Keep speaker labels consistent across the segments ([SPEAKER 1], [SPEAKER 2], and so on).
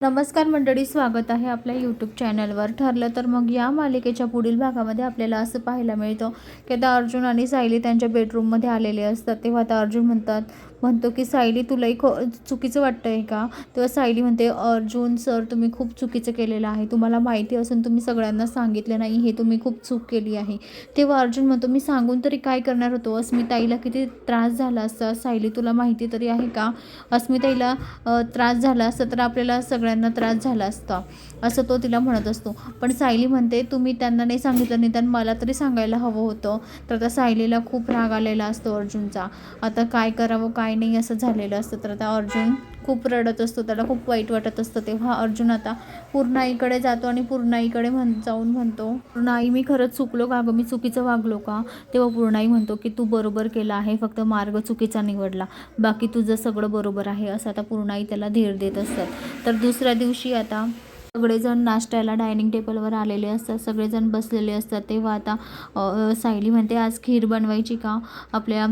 [SPEAKER 1] नमस्कार मंडळी, स्वागत आहे आपल्या यूट्यूब चॅनलवर. ठरलं तर मग या मालिकेच्या पुढील भागामध्ये आपल्याला असं पाहायला मिळतं की आता अर्जुन आणि सायली त्यांच्या बेडरूममध्ये आलेले असतात. तेव्हा आता अर्जुन म्हणतो की सायली, तुलाही चुकीचं वाटतं आहे का? तेव्हा सायली म्हणते, अर्जुन सर, तुम्ही खूप चुकीचं केलेलं आहे. तुम्हाला माहिती असून तुम्ही सगळ्यांना सांगितलं नाही, हे तुम्ही खूप चूक केली आहे. तेव्हा अर्जुन म्हणतो, मी सांगून तरी काय करणार होतो? अस्मिताईला किती त्रास झाला असता. सायली, तुला माहिती तरी आहे का? अस्मिताईला त्रास झाला असता तर आपल्याला सगळ्यांना त्रास झाला असता, असं तो तिला म्हणत असतो. पण सायली म्हणते, तुम्ही त्यांना नाही सांगितलं, निदान मला तरी सांगायला हवं होतं. तर आता सायलीला खूप राग आलेला असतो अर्जुनचा. आता काय करावं काय नाही असं झालेलं असतं. तर आता अर्जुन खूप रडत असतो, त्याला खूप वाईट वाटत असतं. तेव्हा अर्जुन आता पूर्णाईकडे जातो आणि पूर्णाईकडे जाऊन म्हणतो, पूर्णाई, मी खरंच चुकलो का गं? मी चुकीचं वागलो का? तेव्हा पूर्णाई म्हणतो की तू बरोबर केलं आहे, फक्त मार्ग चुकीचा निवडला, बाकी तुझं सगळं बरोबर आहे, असं आता पूर्णाई त्याला धीर देत असतात. तर दुसऱ्या दिवशी आता सगळेजण नाश्त्याला डायनिंग टेबलवर आलेले असतात, सगळेजण बसलेले असतात. तेव्हा आता सायली म्हणते, आज खीर बनवायची का? आपल्या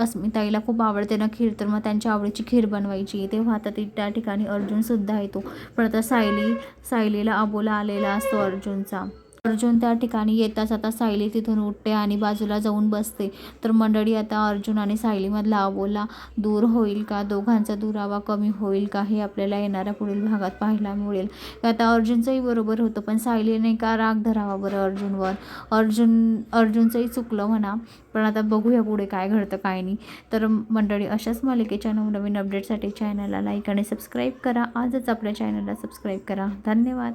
[SPEAKER 1] अस्मिताईला खूप आवडते ना खीर, तर मग त्यांच्या आवडीची खीर बनवायची. तेव्हा आता त्या ठिकाणी अर्जुनसुद्धा येतो. पण आता सायलीला अबोला आलेला असतो अर्जुनचा. अर्जुन त्या ठिकाणी येताच आता सायली तिथून उठते आणि बाजूला जाऊन बसते. तर मंडळी, आता अर्जुन आणि सायलीमधला अबोला दूर होईल का? दोघांचा दुरावा कमी होईल का? हे आपल्याला येणाऱ्या पुढील भागात पाहायला मिळेल. आता अर्जुनचंही बरोबर होतं, पण सायलीने का राग धरावा बरं अर्जुनवर? अर्जुनचंही चुकलं म्हणा, पण आता बघूया पुढे काय घडतं काय नाही. तर मंडळी, अशाच मालिकेच्या नवनवीन अपडेटसाठी चॅनलला लाईक आणि सबस्क्राईब करा. आजच आपल्या चॅनलला सबस्क्राईब करा. धन्यवाद.